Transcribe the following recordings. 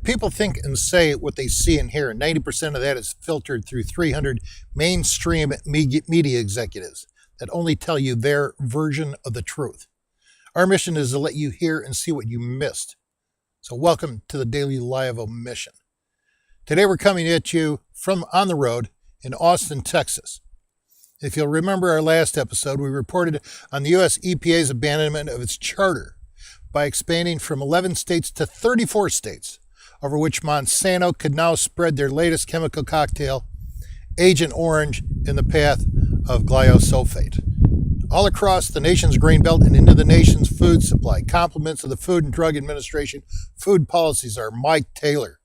People think and say what they see and hear, and 90% of that is filtered through 300 mainstream media executives that only tell you their version of the truth. Our mission is to let you hear and see what you missed. So welcome to the Daily Lie of Omission. Today we're coming at you from on the road in Austin, Texas. If you'll remember our last episode, we reported on the US EPA's abandonment of its charter by expanding from 11 states to 34 states, over which Monsanto could now spread their latest chemical cocktail, Agent Orange, in the path of glyphosate. All across the nation's grain belt and into the nation's food supply, compliments of the Food and Drug Administration food policies are Mike Taylor,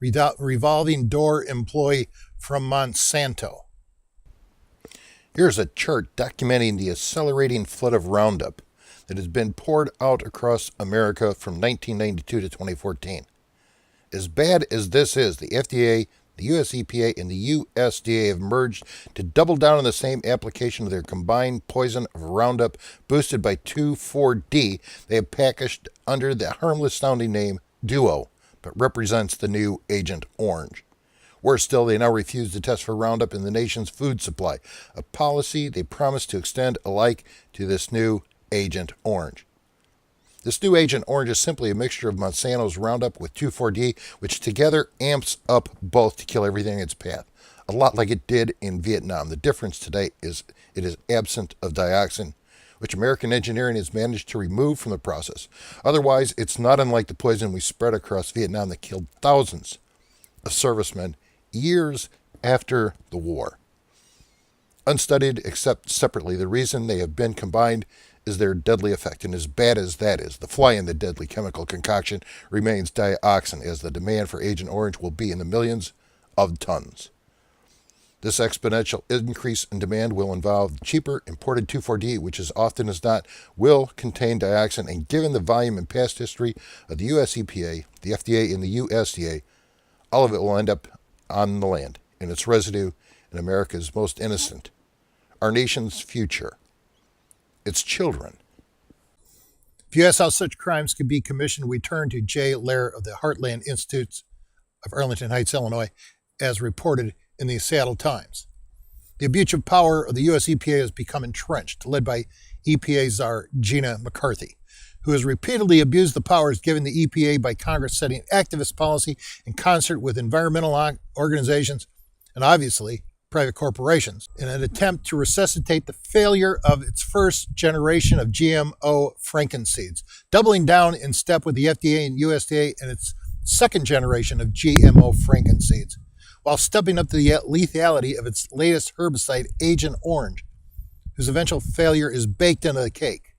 revolving door employee from Monsanto. Here's a chart documenting the accelerating flood of Roundup that has been poured out across America from 1992 to 2014. As bad as this is, the FDA, the US EPA, and the USDA have merged to double down on the same application of their combined poison of Roundup boosted by 2,4-D they have packaged under the harmless-sounding name Duo, but represents the new Agent Orange. Worse still, they now refuse to test for Roundup in the nation's food supply, a policy they promised to extend alike to this new Agent Orange. This new Agent Orange is simply a mixture of Monsanto's Roundup with 2,4-D, which together amps up both to kill everything in its path, a lot like it did in Vietnam. The difference today is it is absent of dioxin, which American engineering has managed to remove from the process. Otherwise, it's not unlike the poison we spread across Vietnam that killed thousands of servicemen years after the war. Unstudied except separately, the reason they have been combined is their deadly effect, and as bad as that is, the fly in the deadly chemical concoction remains dioxin, as the demand for Agent Orange will be in the millions of tons. This exponential increase in demand will involve cheaper imported 2,4-D, which as often as not will contain dioxin, and given the volume and past history of the US EPA, the FDA, and the USDA, all of it will end up on the land, in its residue, in America's most innocent, our nation's future, its children. If you ask how such crimes could be commissioned, we turn to Jay Lair of the Heartland Institute of Arlington Heights, Illinois, as reported in the Seattle Times. The abuse of power of the US EPA has become entrenched, led by EPA czar Gina McCarthy, who has repeatedly abused the powers given the EPA by Congress, setting activist policy in concert with environmental organizations and obviously private corporations in an attempt to resuscitate the failure of its first generation of GMO frankenseeds, doubling down in step with the FDA and USDA and its second generation of GMO frankenseeds, while stepping up to the lethality of its latest herbicide, Agent Orange, whose eventual failure is baked into the cake.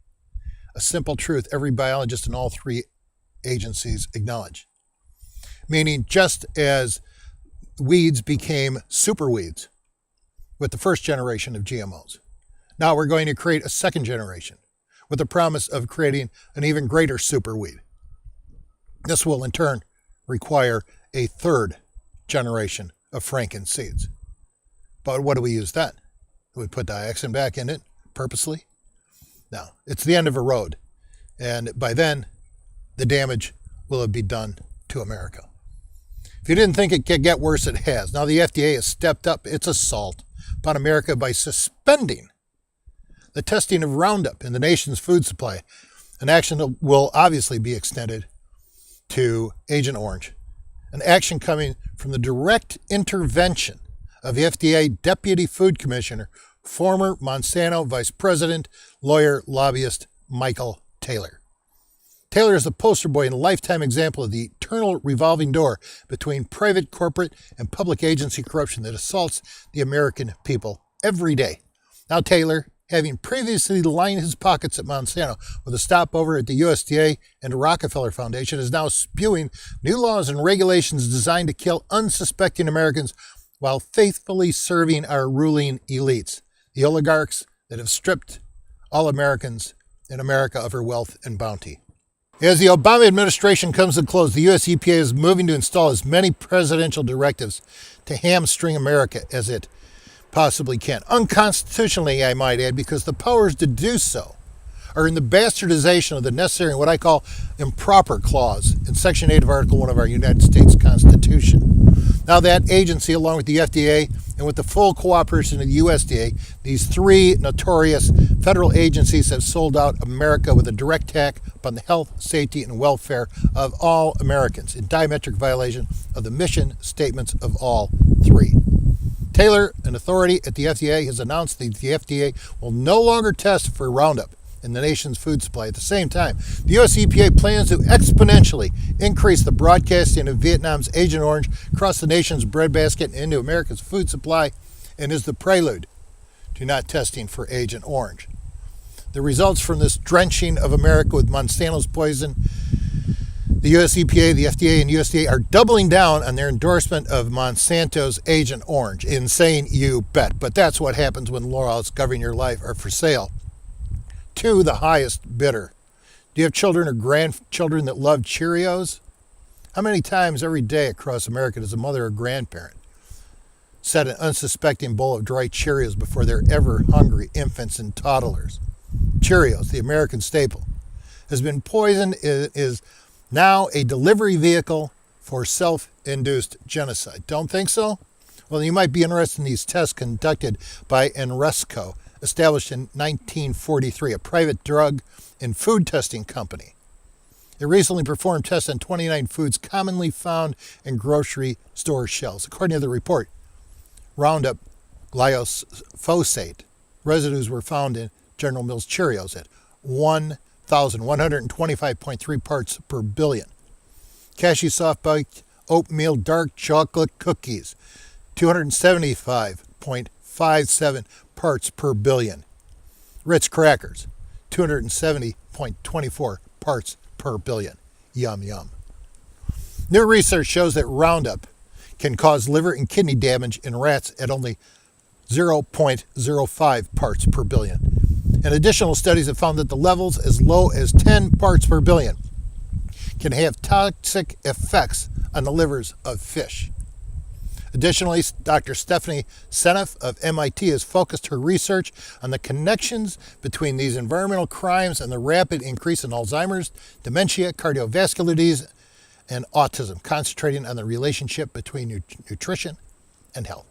A simple truth every biologist in all three agencies acknowledge. Meaning, just as weeds became super weeds with the first generation of GMOs, now we're going to create a second generation with the promise of creating an even greater super weed. This will in turn require a third generation of frankenseeds. But what do we use then? Do we put dioxin back in it purposely? No, it's the end of a road. And by then, the damage will be done to America. If you didn't think it could get worse, it has. Now the FDA has stepped up its assault upon America by suspending the testing of Roundup in the nation's food supply, an action that will obviously be extended to Agent Orange, an action coming from the direct intervention of the FDA Deputy Food Commissioner, former Monsanto Vice President, lawyer, lobbyist Michael Taylor. Taylor is the poster boy and lifetime example of the eternal revolving door between private, corporate, and public agency corruption that assaults the American people every day. Now Taylor, having previously lined his pockets at Monsanto with a stopover at the USDA and the Rockefeller Foundation, is now spewing new laws and regulations designed to kill unsuspecting Americans while faithfully serving our ruling elites, the oligarchs that have stripped all Americans in America of her wealth and bounty. As the Obama administration comes to close, the US EPA is moving to install as many presidential directives to hamstring America as it possibly can. Unconstitutionally, I might add, because the powers to do so are in the bastardization of the necessary and what I call improper clause in Section 8 of Article 1 of our United States Constitution. Now that agency, along with the FDA and with the full cooperation of the USDA, these three notorious federal agencies have sold out America with a direct attack upon the health, safety, and welfare of all Americans in diametric violation of the mission statements of all three. Taylor, an authority at the FDA, has announced that the FDA will no longer test for Roundup in the nation's food supply. At the same time, the US EPA plans to exponentially increase the broadcasting of Vietnam's Agent Orange across the nation's breadbasket and into America's food supply, and is the prelude to not testing for Agent Orange. The results from this drenching of America with Monsanto's poison, the US EPA, the FDA, and USDA are doubling down on their endorsement of Monsanto's Agent Orange. Insane, you bet. But that's what happens when laws governing your life are for sale to the highest bidder. Do you have children or grandchildren that love Cheerios? How many times every day across America does a mother or grandparent set an unsuspecting bowl of dry Cheerios before their ever-hungry infants and toddlers? Cheerios, the American staple, has been poisoned. It is now a delivery vehicle for self-induced genocide. Don't think so? Well, you might be interested in these tests conducted by RICO, established in 1943, a private drug and food testing company. It recently performed tests on 29 foods commonly found in grocery store shelves. According to the report, Roundup Glyphosate residues were found in General Mills Cheerios at 1,125.3 parts per billion. Cashew soft-baked oatmeal dark chocolate cookies, 275.57 parts per billion. Ritz crackers, 270.24 parts per billion. Yum, yum. New research shows that Roundup can cause liver and kidney damage in rats at only 0.05 parts per billion. And additional studies have found that the levels as low as 10 parts per billion can have toxic effects on the livers of fish. Additionally, Dr. Stephanie Seneff of MIT has focused her research on the connections between these environmental crimes and the rapid increase in Alzheimer's, dementia, cardiovascular disease, and autism, concentrating on the relationship between nutrition and health.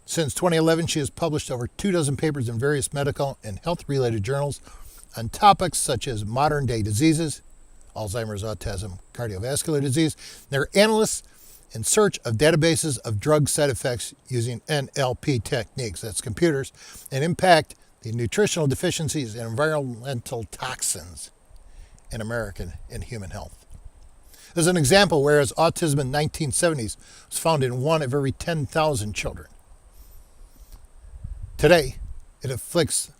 Since 2011, she has published over 24 papers in various medical and health-related journals on topics such as modern-day diseases, Alzheimer's, autism, cardiovascular disease. They're analysts in search of databases of drug side effects using NLP techniques, that's computers, and impact the nutritional deficiencies and environmental toxins in American and human health. As an example, whereas autism in the 1970s was found in 1 of every 10,000 children, today it afflicts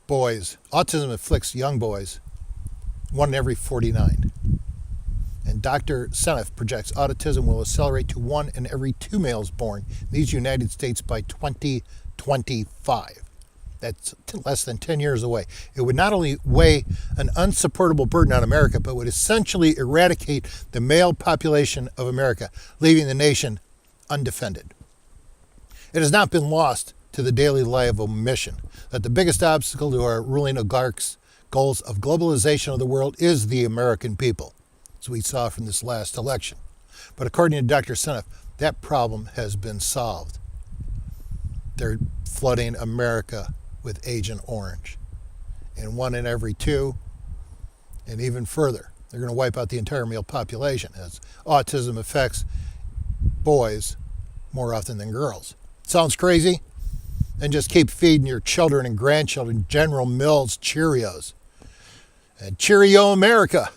boys. Autism afflicts young boys, 1 in every 49. And Dr. Seneff projects autism will accelerate to 1 in every 2 males born in these United States by 2025. That's less than 10 years away. It would not only weigh an unsupportable burden on America, but would essentially eradicate the male population of America, leaving the nation undefended. It has not been lost to the Daily Lie of Omission that the biggest obstacle to our ruling oligarchs' goals of globalization of the world is the American people, as we saw from this last election. But according to Dr. Seneff, that problem has been solved. They're flooding America with Agent Orange. And 1 in every 2, and even further, they're going to wipe out the entire male population, as autism affects boys more often than girls. Sounds crazy? Then just keep feeding your children and grandchildren General Mills Cheerios. And Cheerio America.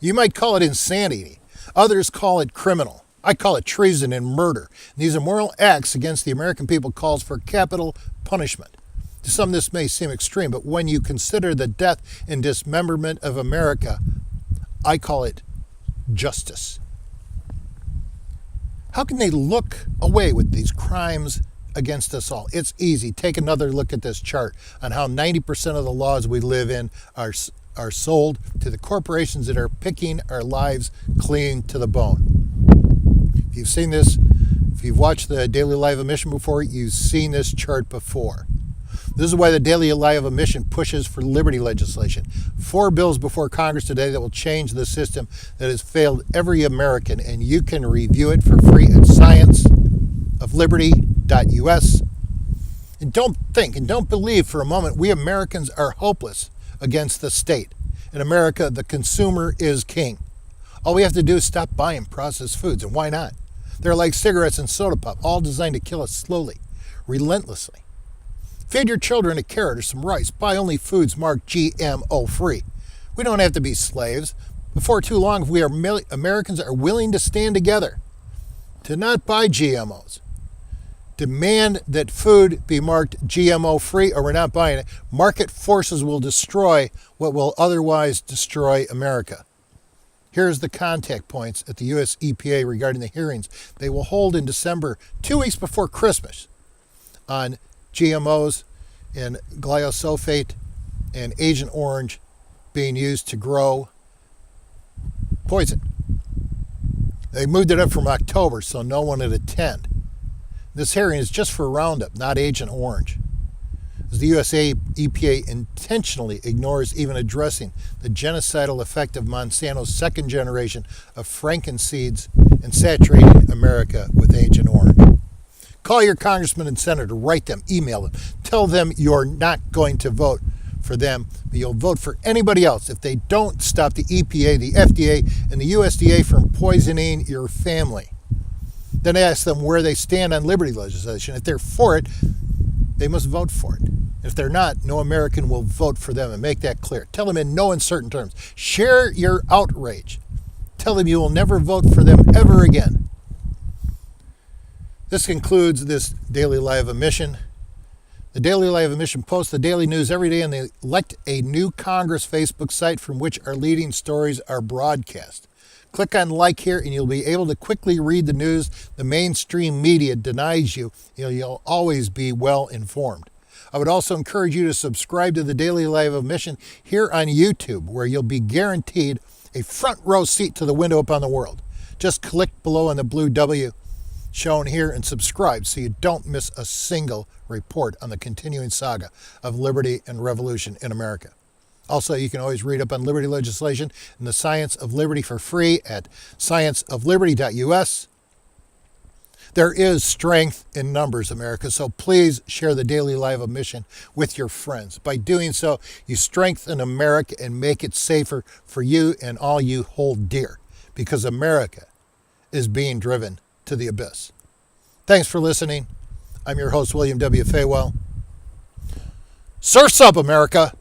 You might call it insanity. Others call it criminal. I call it treason and murder. These immoral acts against the American people calls for capital punishment. To some, this may seem extreme, but when you consider the death and dismemberment of America, I call it justice. How can they look away with these crimes against us all? It's easy. Take another look at this chart on how 90% of the laws we live in are sold to the corporations that are picking our lives clean to the bone. If you've seen this, if you've watched the Daily Lie of Omission before, you've seen this chart before. This is why the Daily Lie of Omission pushes for liberty legislation. 4 bills before Congress today that will change the system that has failed every American, and you can review it for free at scienceofliberty.us. And don't think and don't believe for a moment we Americans are hopeless against the state. In America, the consumer is king. All we have to do is stop buying processed foods, and why not? They're like cigarettes and soda pop, all designed to kill us slowly, relentlessly. Feed your children a carrot or some rice. Buy only foods marked GMO-free. We don't have to be slaves. Before too long, if we Americans are willing to stand together to not buy GMOs, demand that food be marked GMO-free or we're not buying it, market forces will destroy what will otherwise destroy America. Here's the contact points at the US EPA regarding the hearings they will hold in December, 2 weeks before Christmas, on GMOs and glyphosate and Agent Orange being used to grow poison. They moved it up from October so no one would attend. This hearing is just for Roundup, not Agent Orange, as the US EPA intentionally ignores even addressing the genocidal effect of Monsanto's second generation of frankenseeds and saturating America with Agent Orange. Call your congressman and senator, write them, email them, tell them you're not going to vote for them, but you'll vote for anybody else if they don't stop the EPA, the FDA, and the USDA from poisoning your family. Then ask them where they stand on liberty legislation. If they're for it, they must vote for it. If they're not, no American will vote for them, and make that clear. Tell them in no uncertain terms. Share your outrage. Tell them you will never vote for them ever again. This concludes this Daily Lie of Omission. The Daily Lie of Omission posts the daily news every day on the Elect a New Congress Facebook site from which our leading stories are broadcast. Click on like here and you'll be able to quickly read the news the mainstream media denies you. You'll always be well informed. I would also encourage you to subscribe to the Daily Lie of Omission here on YouTube, where you'll be guaranteed a front row seat to the window upon the world. Just click below on the blue W shown here and subscribe so you don't miss a single report on the continuing saga of liberty and revolution in America. Also, you can always read up on liberty legislation and the science of liberty for free at scienceofliberty.us. There is strength in numbers, America, so please share the Daily Lie of Omission with your friends. By doing so, you strengthen America and make it safer for you and all you hold dear, because America is being driven to the abyss. Thanks for listening. I'm your host, William W. Fawell. Surf's up, America!